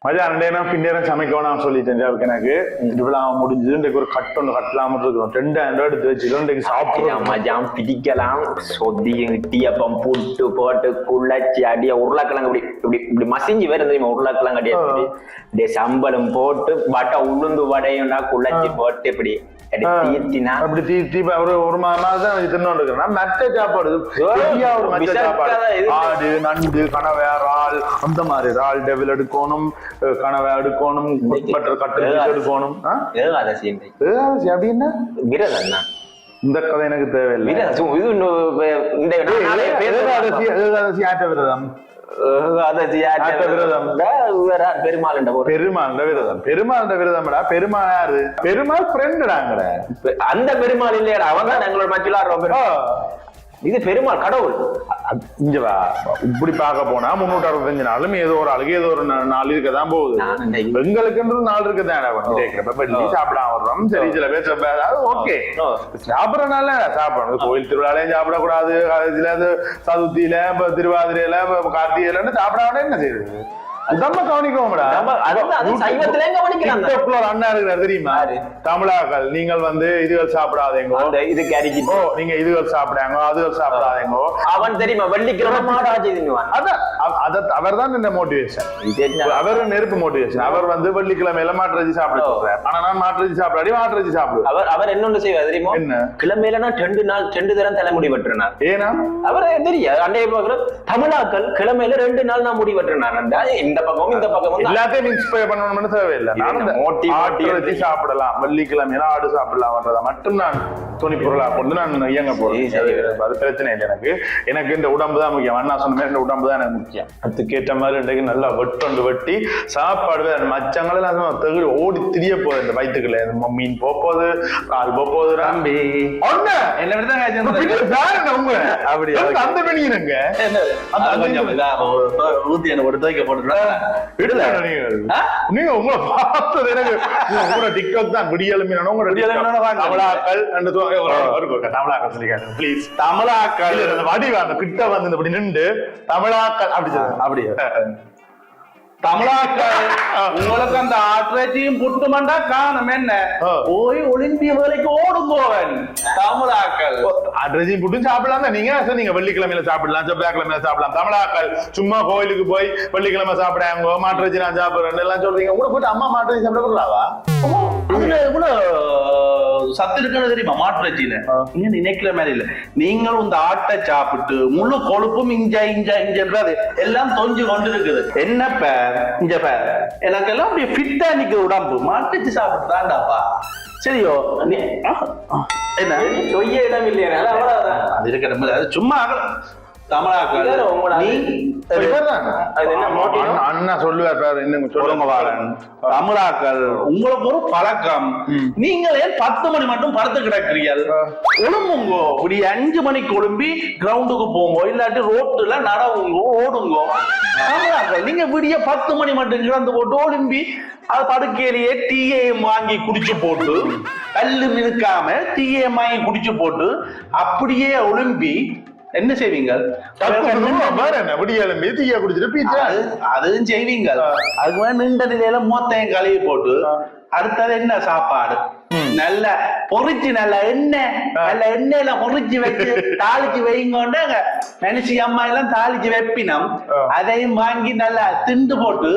மதியம் அண்டைனா பின்னேரம் சமைக்கணும் சொல்லிட்டேன் எனக்கு இவ்வளவு முடிஞ்சது இன்றைக்கு ஒரு கட்டொன்னு கட்டலாம இருக்கிறோம் 2000 எடுத்து வச்சு இன்றைக்கு சாப்பிடலாம் மஜாம் பிடிக்கலாம் சொதி இடியப்பம் புட்டு போட்டு குள்ளச்சி அடிய உருளைக்கிழங்கு இப்படி இப்படி இப்படி மசிஞ்சு வேற தெரியுமா உருளைக்கிழங்கு அடியா இப்படி சம்பளம் போட்டு வட்டை உளுந்து வடையும்டா குள்ளச்சி போட்டு இப்படி அப்படி தீர்த்தி ஒரு மாதம் தின்னு இருக்கிறேன் மற்ற சாப்பாடு ஒரு மற்ற சாப்பாடு ஆடு நண்டு கனவை இறால் அந்த மாதிரி இறால் டெவில் எடுக்கணும் கனவை எடுக்கணும் கட்டல் எடுக்கணும் அப்படின்னா விரதம் இந்த கதை எனக்கு தேவையில்லை ஆட்ட விரதம் பெருமாள் விரதம் பெருமாள் யாரு பெருமாள் ஃப்ரெண்டுடாங்கற அந்த பெருமாள் இல்லையா அவங்க தான் எங்களோட மச்சுலாடுறோம் இது பெருமாள் கடவுள் இங்க வா இப்படி பார்க்க போனா 365 நாளும் ஏதோ ஒரு ஆளுக்கு ஏதோ ஒரு நாள் இருக்கதான் போகுது எங்களுக்குன்ற நாள் இருக்குதான் சாப்பிடாம வர்றோம் சரி சில பேர் ஓகே சாப்பிடறனால சாப்பிடணும் கோயில் திருவிழாலையும் சாப்பிடக்கூடாது சதுர்த்தியில திருவாதிரையில கார்த்திகையில சாப்பிடாம என்ன செய்யுது நம்ம கவனிக்கோம்டா அண்ணா இருக்கிறார் தெரியுமா தமிழாக்கள் நீங்கள் வந்து இதுகள் சாப்பிடாதீங்க இது கறிக்கிட்டோ நீங்க இதுகள் சாப்பிடாங்க அதுகள் சாப்பிடாதீங்க அவன் தெரியுமா வெள்ளிக்கிழமை அவர் தான் இந்த மோட்டிவேஷன் அவர் நெருப்பு மோட்டிவேஷன் அவர் வந்து வெள்ளிக்கிழமையில மாட்டுறச்சி சாப்பிட சொல்றாரு ஆனா நான் மாட்டுறச்சி சாப்பிடாடி மாட்டுறச்சி சாப்பிடுவேன் அவர் என்னொன்று செய்வார் தெரியுமா என்ன கிழமையிலனா 2 தரம் தலைமுடி வெட்டுறார் ஏன்னா அவர் தெரியும் அண்டைய பாக்குற தமிழாக்கள் கிழமையில 2 நாள் நான் முடி வெட்டுறார் இந்த பக்கம் எல்லாத்தையும் இன்ஸ்பயர் பண்ணணும்னு தேவையில்லை ஆட்டு சாப்பிடலாம் வெள்ளிக்கிழமையில ஆடு சாப்பிடலாம்ன்றத மட்டும் நான் துணிப்பொருளா கொண்டு நான் இயங்க போறேன் அது பிரச்சனை இல்லை எனக்கு இந்த உடம்பு தான் முக்கியம் அண்ணா சொன்ன மாதிரி இந்த உடம்பு தான் எனக்கு முக்கியம் அதுக்கேற்ற மாதிரி இன்றைக்கு நல்லா வெட்டி சாப்பாடு மச்சங்கள் எல்லாம் தகுதி ஓடி திரிய போகுது இந்த வயிற்றுக்குள்ள மீன் போகுது கால் போகுது தம்பி அப்படி அந்த பண்ணிங்க ஒரு துவைக்க போட்டு நீங்க உங்களை பார்த்தது எனக்கு உங்களோட டிக்டாக் தான் விடியலுமே தமிழாக்கள் தமிழாக்கள் சொல்லிக்காரு ப்ளீஸ் தமிழாக்கள் வடிவா அந்த கிட்ட வந்து இப்படி நின்று தமிழாக்கள் அப்படி சொல்லுங்க அப்படியே தமிழாக்கள் உங்களுக்கு அந்த ஆட்சியும் புட்டுமண்டா காணும் என்ன போய் ஒலிம்பிய வேலைக்கு ஓடும் போவன் தமிழாக்கள் ஆட்சியும் புட்டும் சாப்பிடலாம் நீங்க சொன்னீங்க வெள்ளிக்கிழமையில சாப்பிடலாம் செவ்வாய்க்கிழமையில சாப்பிடலாம் தமிழாக்கள் சும்மா கோயிலுக்கு போய் வெள்ளிக்கிழமை சாப்பிடாங்க மாட்டுறச்சி நான் சாப்பிடுறேன் எல்லாம் சொல்றீங்க கூட போயிட்டு அம்மா மாட்டுறச்சி சாப்பிடக்கூடாதா அதுல எவ்வளவு சத்து இருக்குன்னு தெரியுமா மாட்டுறச்சியில நீங்க நினைக்கிற மாதிரி இல்ல நீங்களும் இந்த ஆட்டை சாப்பிட்டு முழு கொழுப்பும் இஞ்சன்றது எல்லாம் தொஞ்சு கொண்டு இருக்குது என்னப்ப இங்க பாரு எனக்கு எல்லாம் அப்படியே ஃபிட்டா நிக்க உடம்பு மாட்டுச்சு சாப்பிட்டு தாண்டாப்பா சரியோ என்ன சொய்ய இடம் இல்லையா அது இருக்கிற அது சும்மா தமிழாக்கள் அண்ணா சொல்லுவார் தமிழாக்கள் உங்களுக்கு ஒரு பழக்கம் நீங்கள் ஏன் 10 மணி மட்டும் படுத்து கிடக்கிறீர்கள் ஒழுங்குங்கோ இப்படி 5 மணிக்கு ஒழும்பி கிரவுண்டுக்கு போங்கோ இல்லாட்டி ரோட்டுல நடவுங்கோ ஓடுங்கோ தமிழாக்கள் நீங்க விடிய 10 மணி மட்டும் கிடந்து போட்டு ஒழும்பி அது படுக்கையிலேயே டீயையும் வாங்கி குடிச்சு போட்டு கல்லு மினுக்காம டீயையும் வாங்கி குடிச்சு போட்டு அப்படியே ஒழும்பி என்ன செய்வீங்க அதுவும் செய்வீங்க அதுக்கு நீண்ட நிலையில மூத்தையும் கழுவி போட்டு அடுத்தது என்ன சாப்பாடு நல்ல பொறிச்சு நல்ல எண்ணெயில பொறிச்சு வச்சு தாளிச்சு வைங்கோண்டு நினைச்சு அம்மா எல்லாம் தாளிச்சு வைப்பினம் அதையும் வாங்கி நல்லா திண்டு போட்டு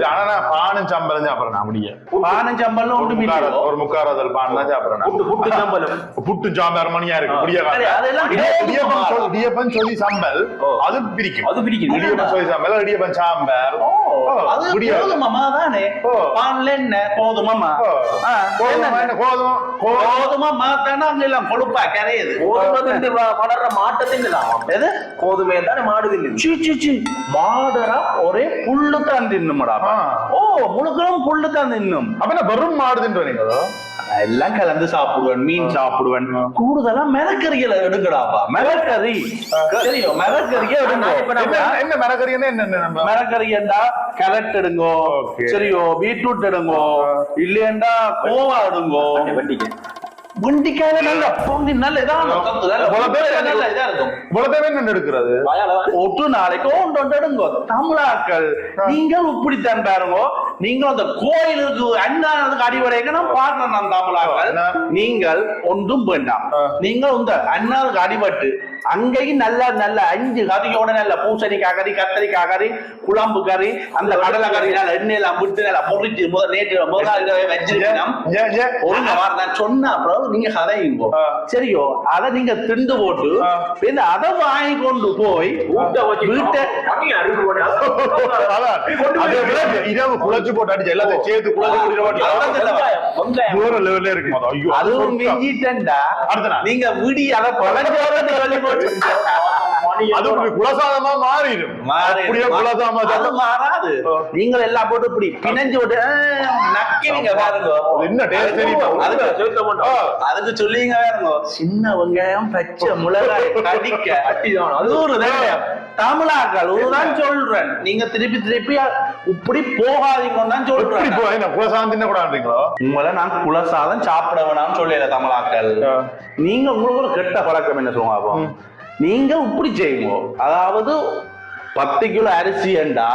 பானம் சம்பளம் சாப்பிடறேன் அப்படியே பானம் சம்பளம் ஒரு முக்காரதல் பானம் சாப்பிடறேன் புட்டு சம்பளம் புட்டு சாம்பார் மணியா இருக்கு இடியப்பன் சொல்லி சம்பல் அது பிரிக்கும் இடியப்பன் சொல்லி சம்பல் இடியப்பன் சாம்பார் போதுமாமா தானே பான்ல என்ன போதுமாமா கோதுமை மாத்தானா அங்க எல்லாம் கொழுப்பா கரையுது வளர்ற மாட்டத்தின் கோதுமை தானே மாடு தின்னு மாடரா ஒரே புல்லு தான் தின்னுமடா ஓ முழுக்களும் புல்லு தான் தின்னும் அப்ப வெறும் மாடு தின்னு எல்லாம் கலந்து சாப்பிடுவேன் மீன் சாப்பிடுவேன் கூடுதலா மிளகறிகளை எடுக்கடாப்பா மிளகறி தெரியும் மிளகறிய என்ன மிளகறி என்ன மிளகறியண்டா கேரட் எடுங்கோ சரியோ பீட்ரூட் எடுங்கோ இல்லையண்டா கோவா எடுங்கோ வெண்டிக்காயில நல்ல பொங்கி நல்ல இதா இருக்கும் எடுக்கிறது ஒட்டு நாளைக்கு ஒன்று எடுங்கோ தமிழாக்கள் நீங்கள் இப்படித்தான் பாருங்கோ நீங்கள் அந்த கோயிலுக்கு அண்ணாதுக்கு அடிவடைக்கு நான் பாடுறேன் நான் தமிழாக்கள். நீங்கள் ஒன்றும் வேண்டாம். நீங்கள் இந்த அண்ணாதுக்கு அடிபட்டு அங்கேயும் நல்ல நல்ல 5 கறியோட நல்ல பூசணிக்காய் கறி, கத்திரிக்காய் கறி, குழம்பு கறி, அந்த கடலை கறி நல்ல எண்ணெயெல்லாம் விட்டு நல்லா பொறிச்சு நேற்று முதல்ல வச்சிருக்கணும். ஒழுங்க நான் சொன்ன அப்புறம் நீங்க கதையுங்கோ சரியோ. அதை நீங்க திண்டு போட்டு அதை வாங்கி கொண்டு போய் வீட்டை இரவு குழச்சு போட்டு அடிச்சு எல்லாத்தையும் சேர்த்து அதுவும் மிஞ்சிட்டா நீங்க விடி அதை பழஞ்சோரத்தை சொல்லி போட்டு அது குலசாதமா மாறிடும். மாறாது. நீங்கள் எல்லாம் போட்டு இப்படி பிணைஞ்சு விட்டு நக்கிங்க பாருங்க. என்ன டேஸ்ட் தெரியும் அதுக்கு சொல்லிங்க பாருங்க. சின்ன வெங்காயம், பச்சை மிளகாய் கடிக்க தமிழாக்கள் தான் சொல்றேன். நீங்க திருப்பி திருப்பி இப்படி போகாதீங்கன்னு தான் சொல்றேன். குலசாதம் தின்ன கூடாதுங்களோ? உங்களை நான் குலசாதம் சாப்பிட வேணாம்னு சொல்லல தமிழாக்கள். நீங்க உங்களுக்கு ஒரு கெட்ட பழக்கம் என்ன சொல்லுவாங்க? நீங்க இப்படி செய்யுங்க. அதாவது 10 கிலோ அரிசி என்றா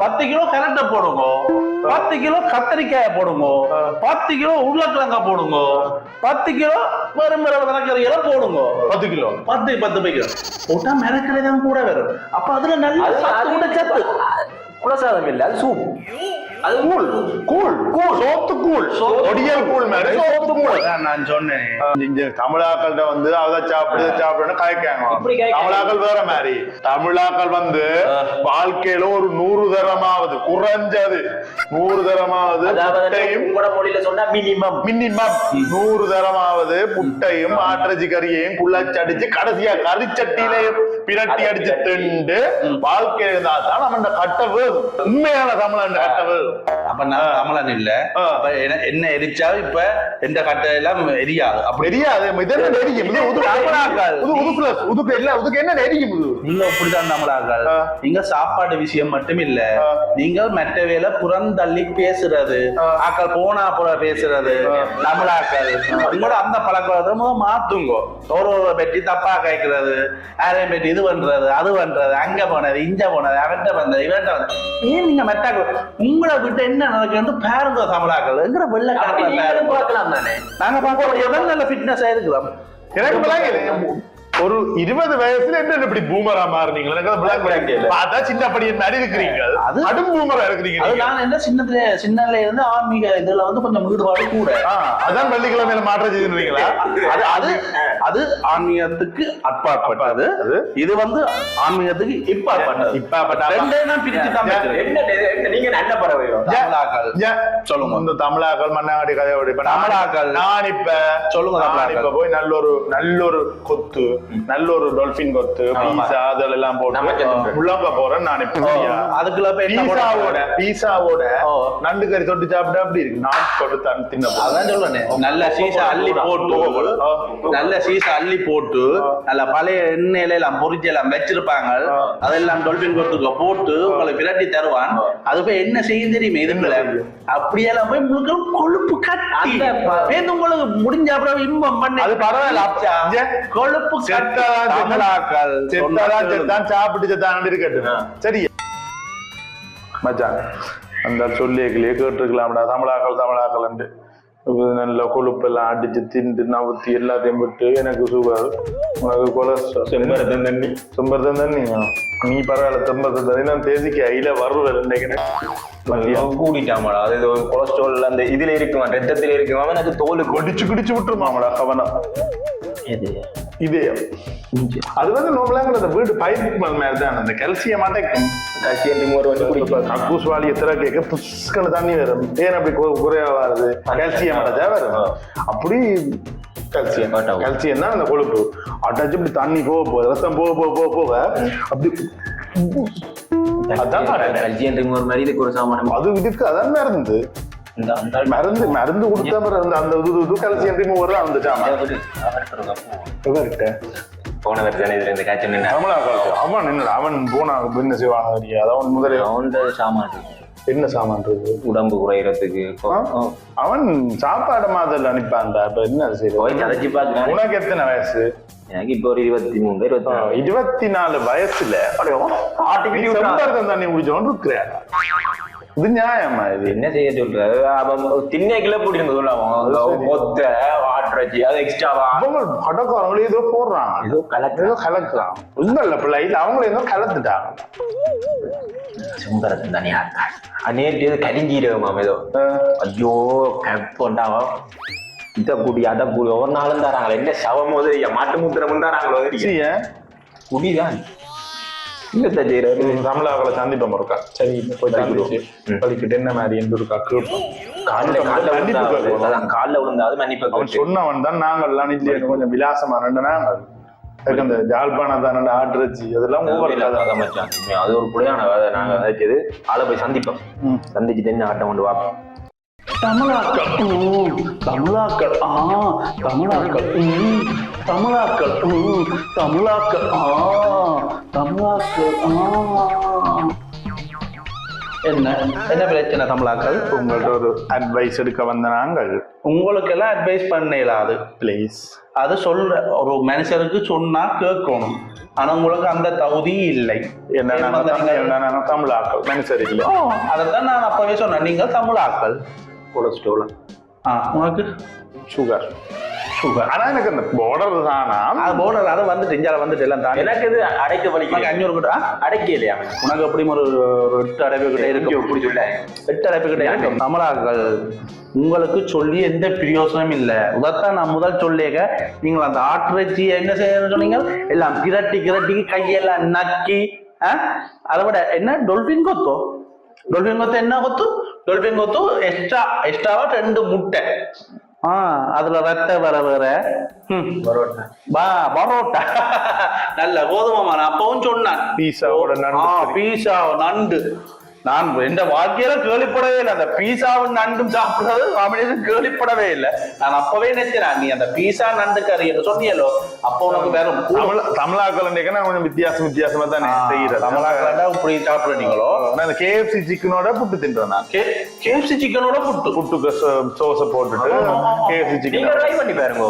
10 கிலோ கரண்டை போடுங்க, 10 கிலோ கத்திரிக்காய போடுங்க, 10 கிலோ உருளைக்கிழங்க போடுங்க, 10 கிலோ வெறும் மிளகறிகளை போடுங்க. 10 கிலோ 10 கிலோ போட்டா மிளகறி தான் கூட வரும். அப்ப அதுல நல்ல சத்து. குலசாதம் இல்ல, அது சூப். அது கூழ் கூழ் கூழ் சோத்து கூழ் ஒடியல் கூழ் மாதிரி சோத்து கூழ். நான் சொன்னேன் இங்க தமிழாக்கள்கிட்ட வந்து அதை சாப்பிடுன்னு காய்க்காங்க. தமிழாக்கள் வேற மாதிரி. தமிழாக்கள் வந்து வாழ்க்கையில ஒரு 100 தரமாவது குறைஞ்சது 100 தரமாவது மொழியில சொன்னா மினிமம் 100 தரமாவது புட்டையும் ஆட்டிறைச்சி கறியையும் குள்ளச்சடிச்சு கடைசியா கறிச்சட்டியிலையும் பிரட்டி அடிச்சு திண்டு வாழ்க்கையில இருந்தா தான் நம்ம கட்ட வேணும். உண்மையான தமிழன் கட்ட வேணும். அப்ப நான் தமிழன் இல்ல. என்ன எரிச்சா இப்ப எந்த கட்டை எல்லாம் எரியாது. அப்படி எரியாது. என்ன எரியும்? நீங்க அப்படிதான் தமிழாக்கள். நீங்க சாப்பாடு விஷயம் மட்டும் இல்ல, நீங்க மற்ற வேலை புறந்தள்ளி பேசுறது, ஆக்கள் போனா புற பேசுறது தமிழாக்கள். உங்களோட அந்த பழக்கம் மாத்துங்க. ஒரு பெட்டி தப்பா கேட்கறது, யாரையும் பெட்டி இது பண்றது, அது பண்றது, அங்க போனது, இங்க போனது, அவன்கிட்ட வந்தது, இவன்கிட்ட வந்தது. ஏன் நீங்க மெட்டாக்கள் உங்களை விட்டு என்ன நடக்குன்னு பாருங்க தமிழாக்கள். எங்கிற வெள்ள பார்க்கலாம் தானே. நாங்க பார்க்க எவ்வளவு நல்ல ஃபிட்னஸ் ஆயிருக்கலாம். எனக்கு ஒரு 20 வயசுல என்ன இப்படி பூமரா மாறுனீங்க? பார்த்தா சின்ன படியின் மாதிரி இருக்கிறீங்க. அது அடும் பூமரா இருக்கிறீங்க. நான் என்ன சின்னல இருந்து ஆன்மீக இதுல வந்து கொஞ்சம் ஈடுபாடு கூட. அதான் வெள்ளிக்கிழமையில மாற்றம் செய்திருந்தீங்களா? அது ஆன்மீகத்துக்கு அப்பாற்பட்டது. இது வந்து ஆன்மீகத்துக்கு இப்பாற்பட்டது. ரெண்டையும் பிரிச்சு தான் நீங்க நல்ல பறவையோ சொல்லுங்க. இந்த தமிழாக்கள் மண்ணாடி கதையோட தமிழாக்கள் நான் இப்ப சொல்லுங்க. இப்ப போய் நல்ல ஒரு கொத்து, நல்ல ஒரு டால்பின் கொத்து, பீஸா அதெல்லாம் போட்டு உள்ளங்க போறேன் நான். இப்ப அதுக்குள்ள பீஸாவோட நண்டு கறி தொட்டு சாப்பிட அப்படி இருக்கு. நான் தொட்டு தின்ன அதான் சொல்றேன். நல்ல சீசா அள்ளி போட்டு நல்ல பழைய எண்ணெயில எல்லாம் பொறிச்சு எல்லாம் வச்சிருப்பாங்க. அதெல்லாம் டால்பின் கொத்துக்கு போட்டு உங்களை விரட்டி தருவான். அது போய் என்ன செய்யும் தெரியுமே? இதுல அப்படியெல்லாம் போய் முழுக்க கொழுப்பு கட்டி உங்களுக்கு முடிஞ்ச அப்புறம் இன்பம் பண்ணி அது பரவாயில்ல. கொழுப்பு சாப்பிட்டு இருக்கட்டும். சரி மச்சான், அந்த சொல்லியே கேட்டுருக்கலாம்டா. தமிழாக்கள் நல்ல கொழுப்பு எல்லாம் அடிச்சு திண்டு நவுத்தி எல்லாத்தையும் விட்டு எனக்கு சுகர், உனக்கு கொலஸ்ட்ரால், செம்பருத்தம் தண்ணி. நீ பரவாயில்ல செம்பருத்தம் தண்ணி நான் தேதிக்கு ஐல வருவேன் கூடிட்டாமாடா. அது கொலஸ்ட்ரால் அந்த இதுல இருக்குமா, ரத்தத்துல இருக்குமா, எனக்கு தோல் குடிச்சு விட்டுருமாமடா அவனா. இதே அது வந்து நம்மளாங்க வீடு பயிர் மாதிரிதான். அந்த கல்சியம் கக்கூஸ்வாலி எத்தனை கேட்க புஷ்கல தண்ணி வரும். ஏன் அப்படி குறைவா வருது? கல்சியம் வரும். அப்படி கல்சியம் தான் அந்த கொழுப்பு அட்டாச்சு இப்படி தண்ணி போக ரத்தம் போக அப்படி அது இதுக்கு அதான் மருந்து மருந்து கொடுத்தா அந்த கல்சியம் ரிமூவ் வரும். அந்த அவன் அவன் போனா என்ன செய்வான் தெரியாது. அவன் முதல்ல என்ன சாமான் இருக்கு உடம்பு குறையறதுக்கு அவன் சாப்பாடு மாதிரி அனுப்பான்டா. இப்ப என்ன செய்ய? உனக்கு எத்தனை வயசு? எனக்கு இப்போ ஒரு 23 24 வயசுல தண்ணி குடிச்சவன் இருக்கிறான். இது நியாயமா இது? என்ன செய்ய சொல்றது? திண்ணைக்குள்ள போட்டு சொல்லுவாங்க மொத்த ஆட்சி அது எக்ஸ்ட்ராவா அவங்க கடைக்காரங்களே ஏதோ போடுறாங்க, ஏதோ கலக்குறாங்க. இல்ல பிள்ளை இது அவங்களே ஏதோ கலந்துட்டாங்க. சுந்தரத்து தானே நேற்று ஏதோ கரிஞ்சீரகமாம் ஏதோ. ஐயோ கப்போண்டாவா இதை கூடி அதை கூடி ஒவ்வொரு நாளும் தராங்களே. என்ன சவம் போது மாட்டு மூத்திரம் தராங்களோ குடிதான் இல்ல செய்யறாரு. தமிழாக்களை சந்திப்போம் இருக்கா? சரி போய்க்கிட்டு என்ன மாதிரி என்று இருக்கா கேட்போம். காலில் விழுந்தாது மன்னிப்பு சொன்னவன் தான் நாங்கள் எல்லாம் கொஞ்சம் விலாசமா நாங்கள் அந்த ஜாழ்ப்பாணம் தான் ஆட்டுறச்சி அதெல்லாம் அது ஒரு புள்ளையான வேலை. நாங்க நினைச்சது ஆளை போய் சந்திப்போம், சந்திச்சுட்டு என்ன ஆட்டம் கொண்டு வாப்போம். தமிழாக்கள் தமிழாக்கள் தமிழாக்கள் தமிழாக்கள் தமிழாக்கள் தமிழாக்கள் என்ன என்ன பிரச்சனை தமிழாக்கள்? உங்கள்ட்ட ஒரு அட்வைஸ் எடுக்க வந்த நாங்கள். உங்களுக்கு எல்லாம் அட்வைஸ் பண்ணலாது பிளீஸ். அது சொல்ற ஒரு மனுஷருக்கு சொன்னா கேட்கணும். ஆனா உங்களுக்கு அந்த தகுதி இல்லை. என்ன தமிழாக்கள் மனுஷர் இல்லை. அதைத்தான் நான் அப்பவே சொன்னேன். நீங்க தமிழாக்கள். கொலஸ்ட்ரால் உனக்கு சுகர் சுகர். ஆனா எனக்கு அந்த பார்டர் தானா? அது பார்டர் அது வந்துட்டு இஞ்சால வந்துட்டு எல்லாம் தான். எனக்கு இது அடைக்க வலிக்கு 500 கிட்ட அடைக்க இல்லையா? உனக்கு எப்படி ஒரு 8 அடைப்பு கிட்ட இருக்கு. எப்படி சொல்ல 8 அடைப்பு கிட்ட இருக்கு. தமிழாக்கள் உங்களுக்கு சொல்லி எந்த பிரயோசனம் இல்லை. உதத்தான் நான் முதல் சொல்லியக நீங்கள் அந்த ஆட்டிறைச்சி என்ன செய்யணும்னு சொன்னீங்க. எல்லாம் கிரட்டி கையெல்லாம் நக்கி அதை விட என்ன டொல்பின் கொத்தோ என்ன கொத்து? டொல்பின் கொத்து எக்ஸ்ட்ராவா 2 முட்டை. அதுல ரத்த வேற பரோட்டா நல்ல கோதுமை. அப்பவும் சொன்னான் பீஸா நண்டு. நான் எந்த வாழ்க்கையில கேள்விப்படவே இல்லை. அந்த பீஸாவும் நண்டும் சாப்பிடுறது காம்பினேஷன் கேள்விப்படவே இல்லை. நான் அப்பவே நினைச்சேன் நீ அந்த பீஸா நண்டு கறி என்று சொன்னியலோ அப்போ உனக்கு வேற தமிழாக்கள் கொஞ்சம் வித்தியாசமா தான் செய்யறது. தமிழாக்களா இப்படி சாப்பிடுறீங்களோ? அந்த KFC சிக்கனோட புட்டு தின்றேன் நான். KFC சிக்கனோட புட்டுக்கு சோஸை போட்டுட்டு KFC சிக்கன் ட்ரை பண்ணி பாருங்க.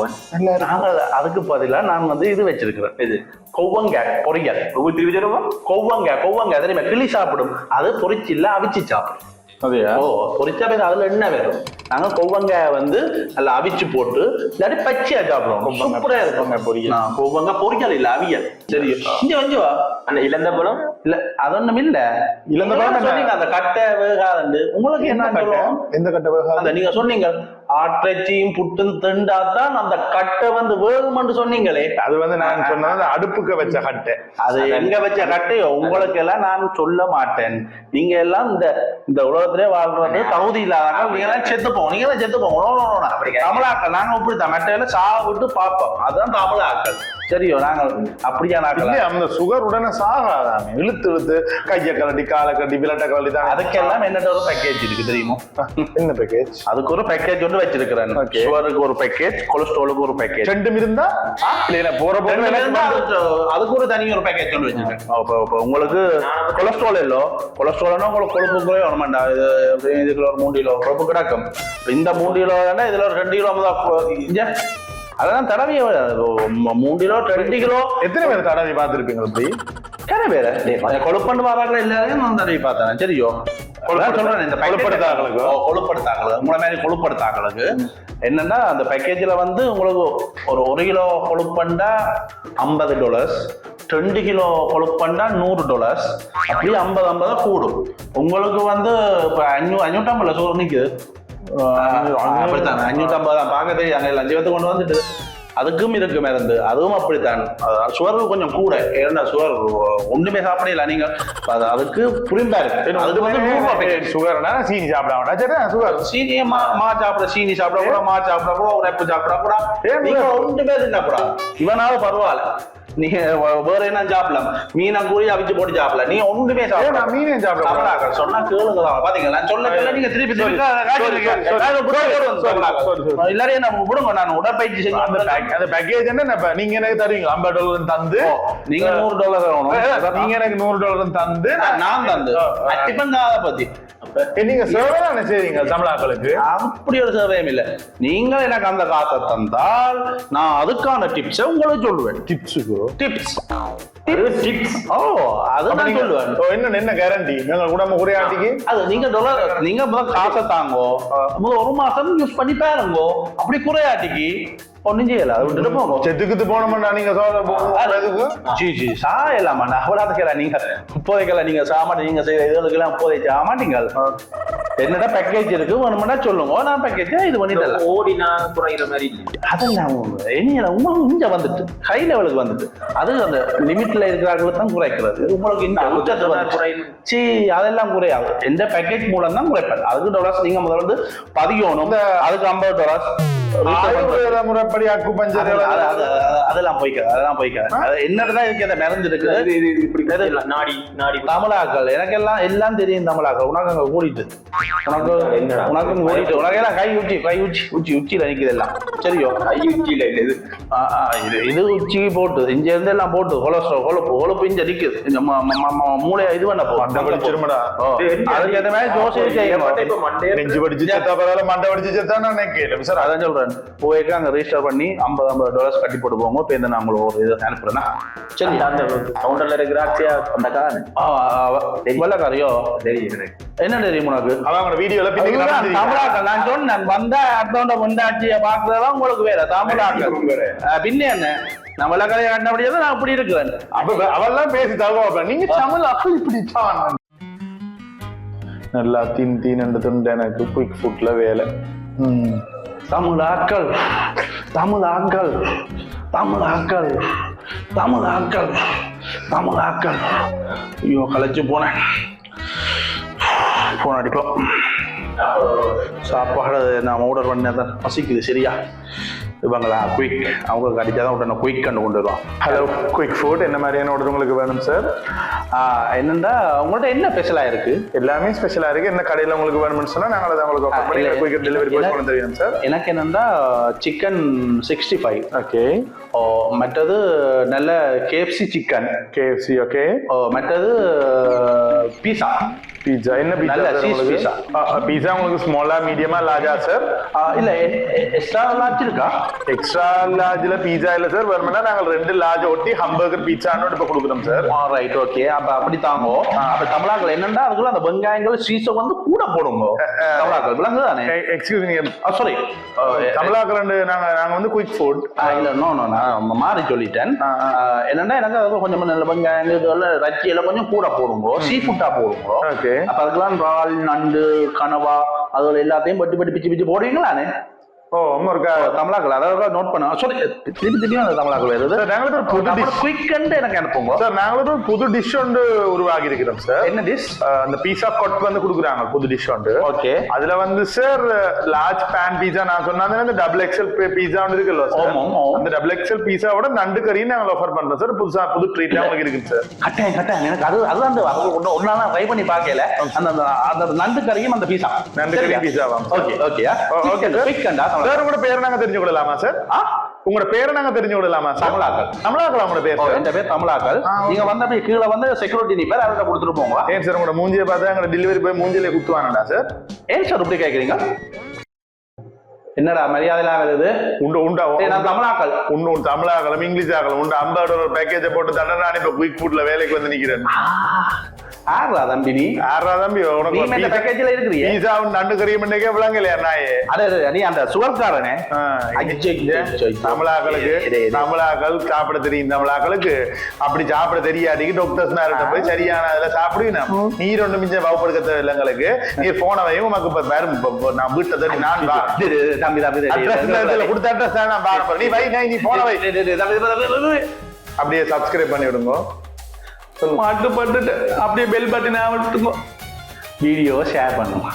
நாங்கள் அதுக்கு பதிலா நான் இது வச்சிருக்கிறேன். இது கொவ்வங்காய் பொரியல். கொவ்வங்காய் தெரியுமா? கிளி சாப்பிடும். அது பொரிச்சில்ல அவிச்சு சாப்பிடும். பொரிச்சா பேர் அதுல என்ன வேணும்? நாங்க கொவ்வங்காய நல்லா அவிச்சு போட்டு இல்லாட்டி பச்சையா சாப்பிடுவோம். சூப்பரா இருக்கும் பொரியல். கொவ்வங்காய் பொரியல் இல்ல அவியல். சரி இங்க கொஞ்சம் அந்த இழந்த பழம் இல்ல அது ஒண்ணும் இல்ல. இழந்த பழம் சொன்னீங்க அந்த கட்டை வேகாது. உங்களுக்கு என்ன சொல்லுவோம்? எந்த கட்டை வேகாது? நீங்க சொன்னீங்க ஆட்டைச்சியும் புட்டும் திண்டாதான் அந்த கட்டை வேகுமென்று சொன்னீங்களே. அது நான் சொன்னது அடுப்புக்கு வச்ச கட்டை. அது எங்க வச்ச கட்டையோ உங்களுக்கு எல்லாம் நான் சொல்ல மாட்டேன். நீங்க எல்லாம் இந்த உலகத்திலே வாழ்றது தகுதி இல்லாத நீங்க எல்லாம் செத்துப்போம். நீங்க எல்லாம் செத்துப்போம். தமிழாக்கள் நாங்க இப்படித்தான் மெட்டையில சாக விட்டு பார்ப்போம். அதுதான் தமிழாக்கள். சரியோ? நாங்கள் அப்படியா நாட்கள் அந்த சுகர் உடனே சாகாதாமே. இழுத்து கையை கலட்டி காலை கட்டி விளட்ட கலட்டி தான். அதுக்கெல்லாம் என்னட்ட ஒரு பேக்கேஜ் இருக்கு தெரியுமா? என்ன பேக்கேஜ்? அதுக்கு ஒரு பேக்கேஜ் ஒன்று வச்சிருக்கிறேன். சுகருக்கு ஒரு பேக்கேஜ், கொலஸ்ட்ராலுக்கு ஒரு பேக்கேஜ். ரெண்டும் இருந்தா போற அதுக்கு ஒரு தனி ஒரு பேக்கேஜ் ஒன்று வச்சிருக்கேன். உங்களுக்கு கொலஸ்ட்ரால் இல்லோ, கொலஸ்ட்ரால்னா உங்களுக்கு கொழுப்பு குறைய வரமாட்டா. இதுக்குள்ள ஒரு 3 கிலோ கொழுப்பு கிடக்கும். இந்த 3 கிலோ இதுல ஒரு 2 கிலோ அதான் தடவிய 3 கிலோ 2 கிலோ. எத்தனை பேர் தடவி பார்த்துருப்பீங்க? அப்படி எத்தனை பேரு கொழுப்பண்டு பாதாக்கள் எல்லாரையும் நான் தடவி பார்த்தேன். சரியோ? சொல்றேன் இந்த கொழுப்படுத்தாக்களுக்கு உங்களை மாதிரி கொழுப்படுத்தாக்களுக்கு என்னன்னா அந்த பேக்கேஜ்ல உங்களுக்கு ஒரு 1 கிலோ கொழுப்பண்டா $50, 2 கிலோ கொழுப்பண்டா $100. அப்படி 50 கூடும். உங்களுக்கு இப்ப 550 சோறு நிக்குது. அப்படித்தான் 550 தான் பார்க்க தெரியும். அங்க லஞ்சத்தை கொண்டு வந்துட்டு அதுக்கும் இருக்கு மருந்து. அதுவும் அப்படித்தான். சுகர் கொஞ்சம் கூட. ஏன்னா சுகர் ஒண்ணுமே சாப்பிடல நீங்க. அதுக்கு புரிம்பா இருக்கு. அதுக்கு $100 சுகர்னா சீனி சாப்பிட சுகர் சீனியை மா சாப்பிட சீனி சாப்பிட கூட மா சாப்பிட கூட உரைப்பு சாப்பிட கூட நீங்க ஒன்றுமே தின்னக்கூடா. இவனாவது பரவாயில்ல. நீங்க வேற என்ன சாப்பிடலாம். மீனை கூறி அவிச்சு போட்டு சாப்பிடலாம். நீங்க ஒன்றுமே சாப்பிடலாம். மீனே சாப்பிடலாம் சொன்னா கேளுங்க. பாத்தீங்களா? சொல்ல நீங்க திருப்பி எல்லாரையும் நம்ம விடுங்க. நான் உடற்பயிற்சி செஞ்சு அந்த பேக்கேஜ் என்ன நீங்க எனக்கு தருவீங்க? $50 தந்து நீங்க $100 நீங்க எனக்கு $100 தந்து நான் தந்து அட்டிப்பந்தாத பத்தி நீங்க சேவை தானே செய்றீங்க தமிழாக்களுக்கு. அப்படி ஒரு சேவையும் இல்லை. நீங்க எனக்கு அந்த காசை தந்தால் நான் அதுக்கான டிப்ஸை உங்களுக்கு சொல்லுவேன். டிப்ஸுக்கு டிப்ஸ் டிப்ஸ் ஓ அது நான் சொல்லுவேன். என்ன கேரண்டி எங்க உடம்பு குறையாட்டிக்கு? அது நீங்க முதல் காசை தாங்கோ, முதல் 1 மாசம் யூஸ் பண்ணி பாருங்கோ, அப்படி குறையாட்டிக்கு ஒன்னும் செய்யல. அது விட்டுட்டு போங்க. செத்துக்குத்து போனோம்னா நீங்க சாயலாமா அவ்வளோதுக்கெல்லாம் நீங்க இப்போதைக்கெல்லாம் நீங்க சாமான் நீங்க செய்யற இதுக்கெல்லாம் இப்போதைக்கு ஆமாட்டீங்க. என்னடா பேக்கேஜ் இருக்கு வேணும்னா சொல்லுங்க, நான் பேக்கேஜ் இது பண்ணிட்டேன். ஓடி நான் குறைகிற மாதிரி அதெல்லாம் உங்களுக்கு இங்க வந்துட்டு ஹை லெவலுக்கு வந்துட்டு அது அந்த லிமிட்ல இருக்கிறவங்களுக்கு தான் குறைக்கிறது. உங்களுக்கு இந்த அதெல்லாம் குறையாது. எந்த பேக்கேஜ் மூலம் தான் குறைப்பாரு. அதுக்கு டாலர்ஸ் நீங்க முதல்ல வந்து பதிக்கணும். அதுக்கு $50 முறைப்படி அக்கு பஞ்சர் அதெல்லாம் போய்க்காது. என்னதான் இருக்கு அந்த மருந்து இருக்கு. தமிழாக்கள் எனக்கு எல்லாம் தெரியும். தமிழாக்கள் உனக்கு அங்க கூடிட்டு உனக்கு கூடிட்டு உனக்கு எல்லாம் கை உச்சியில நிக்குது எல்லாம் சரியோ. கை உச்சியில இது உச்சிக்கு போட்டு இங்க இருந்து எல்லாம் போட்டு கொழுப்பு இங்க நிக்குது. மூளைய இது பண்ண போடுச்சுடா. அதுக்கு ஏற்ற மாதிரி ஜோசி செய்யணும். நெஞ்சு படிச்சு செத்தா பரவாயில்ல, மண்டை படிச்சு செத்தா நான் நினைக்கிறேன் சார். அதான் சொல்றேன். போயிட்டு அங்க ரெஜிஸ்டர் பண்ணி $50 கட்டி போட்டு போங்க. இப்போ நான் உங்களுக்கு ஒரு இது அனுப்புறேன்னா சரி. அந்த கவுண்டர்ல இருக்கிற அந்த வெள்ளக்காரையோ என்ன தெரியும் உனக்கு? அவங்க வீடியோல தமிழாக்கள் நான் சொன்னேன் வந்தா அடுத்தவண்ட முண்டாட்சியை பாக்குறதெல்லாம் உங்களுக்கு வேற தமிழாக்கள் பின்ன என்ன நான் வெள்ளக்காரையை கண்டபடியே நான் அப்படி இருக்கிறேன். அவெல்லாம் பேசி தகவல் நீங்க தமிழ் அப்படி இப்படித்தான் நல்லா தீன் துண்டு எனக்கு குயிக் ஃபுட்ல வேலை. தமிழாக்கள் ஐயோ கலைச்சு போனேன். போன் அடிப்போம். சாப்பாடு நான் ஆர்டர் பண்ணதான் பசிக்குது சரியா. இவங்களா குயிக் அவங்க அடிச்சாதான் உடனே குயிக் கண்டு கொண்டு வருவான். ஹலோ குயிக் ஃபுட் என்ன மாதிரியான ஆர்டர் உங்களுக்கு வேணும் சார்? என்னண்டா உங்கள்ட்ட என்ன ஸ்பெஷலா இருக்கு? எல்லாமே ஸ்பெஷலா இருக்கு. என்ன கடையில உங்களுக்கு வேணும்னு சொன்னா நாங்கள் அதை உங்களுக்கு ஆஃபர் பண்ணி குயிக் டெலிவரி பாய் பண்ண தெரியும் சார். எனக்கு என்னண்டா சிக்கன் 65. ஓகே. மற்றது நல்ல KFC சிக்கன். KFC okay. மற்றது பீஸா என்ன பீஸா? பீஸா உங்களுக்கு ஸ்மாலா மீடியமா லார்ஜா சார்? இல்ல எக்ஸ்ட்ரா லார்ஜ் இருக்கா? எக்ஸ்ட்ரா லார்ஜ்ல பீஸா இல்ல சார். வேணும்னா நாங்கள் 2 லார்ஜ் ஒட்டி ஹம்பர்கர் பீஸான்னு இப்ப கொடுக்குறோம் சார். Right okay. அப்ப அப்படி தாங்க. அப்ப தமிழாக்கள் என்னன்னா அதுக்குள்ள அந்த வெங்காயங்கள் சீஸை வந்து கூட போடுங்க. தமிழாக்கள் விளங்கு தானே? எக்ஸ்கியூஸ் மீ சாரி தமிழாக்கள் நாங்க வந்து குயிக் ஃபுட் இல்ல நோ நான் மாறி சொல்லிட்டேன். என்னன்னா எனக்கு அதுக்கு கொஞ்சம் நல்ல வெங்காயம் இதெல்லாம் ரச்சியில கொஞ்சம் கூட போடுங்க. சீ ஃபுட்டா போடுங்க. ஓகே. அப்ப அதுக்கெல்லாம் இறால் நண்டு கனவா அதோட எல்லாத்தையும் பட்டு பிச்சு போடுவீங்களானே? ஓ இருக்கா தமிழாக்கள் அதாவது நோட் பண்ண சொல்லி திருப்பி அந்த தமிழாக்கள் வருது. நாங்களுக்கு ஒரு புது டிஷ் குயிக் எனக்கு அனுப்புங்க சார். நாங்களுக்கு ஒரு புது டிஷ் ஒன்று உருவாகி இருக்கிறோம் சார். என்ன டிஷ்? அந்த பீஸா கொட் வந்து கொடுக்குறாங்க புது டிஷ் ஒன்று. ஓகே. அதுல வந்து சார் லார்ஜ் பேன் பீஸா நான் சொன்னா அந்த டபுள் எக்ஸ்எல் பீஸா ஒன்று இருக்குல்ல சார். அந்த டபுள் எக்ஸ்எல் பீஸாவோட நண்டு கறியும் நாங்கள் ஆஃபர் பண்றோம் சார். புது ட்ரீட் உங்களுக்கு இருக்கு சார். கட்டாயம் எனக்கு அதுதான் அந்த ஒன்னா ட்ரை பண்ணி பார்க்கல. அந்த நண்டு கறியும் அந்த பீஸா நண்டு கறி பீஸாவா? Okay okay okay. குயிக் கண்டா சார் உங்களோட பேர் நாங்க தெரிஞ்சு கொள்ளலாமா சார்? உங்களோட பேரை நாங்க தெரிஞ்சு கொள்ளலாமா? தமிழாக்கள். உங்களோட பேர்? என் பேர் தமிழாக்கள். நீங்க வந்த போய் கீழே வந்து செக்யூரிட்டி நிப்பார் அவர்கிட்ட கொடுத்துட்டு போங்க. ஏன் சார் உங்களோட மூஞ்சியை பார்த்தா எங்க டெலிவரி போய் மூஞ்சிலே குத்துவானடா சார்? ஏன் சார் இப்படி கேட்குறீங்க? என்னடா மரியாதைலாம் வருது? உண்டா நான் தமிழாக்கள். உண்டு தமிழாக்களும் இங்கிலீஷ் ஆகலாம் உண்டு. $50 பேக்கேஜை போட்டு தண்டனை இப்ப குயிக் ஃபுட்ல வேலைக்கு வந்து நிக்கிறேன். ஆறா தம்பி நீ? ஆறா தம்பி உனக்கு பேக்கேஜ்ல இருக்கிறீங்க. பீஸா நண்டு கறியும் விளங்கலையா நாயே? நீ அந்த சுகர்காரனே. தமிழாக்கள் சாப்பிட தெரியும். தமிழாக்களுக்கு அப்படி சாப்பிட தெரியாட்டிக்கு டாக்டர்ஸ் போய் சரியான அதுல சாப்பிடுவீங்க. நீர் ஒன்று மிஞ்ச வகுப்படுக்க தேவையில்லைங்களுக்கு நீ போன வையும் உனக்கு இப்ப வேற நான் வீட்டை தட்டி நான் தம்பி கொடுத்த அட்ரஸ் நான் பாருப்பேன். நீ வை நீ போன வை அப்படியே சப்ஸ்கிரைப் பண்ணி விடுங்க. மாட்டுப்பட்டு அப்படியே பெல் பட்டினா விட்டுங்க. வீடியோ ஷேர் பண்ணுங்க.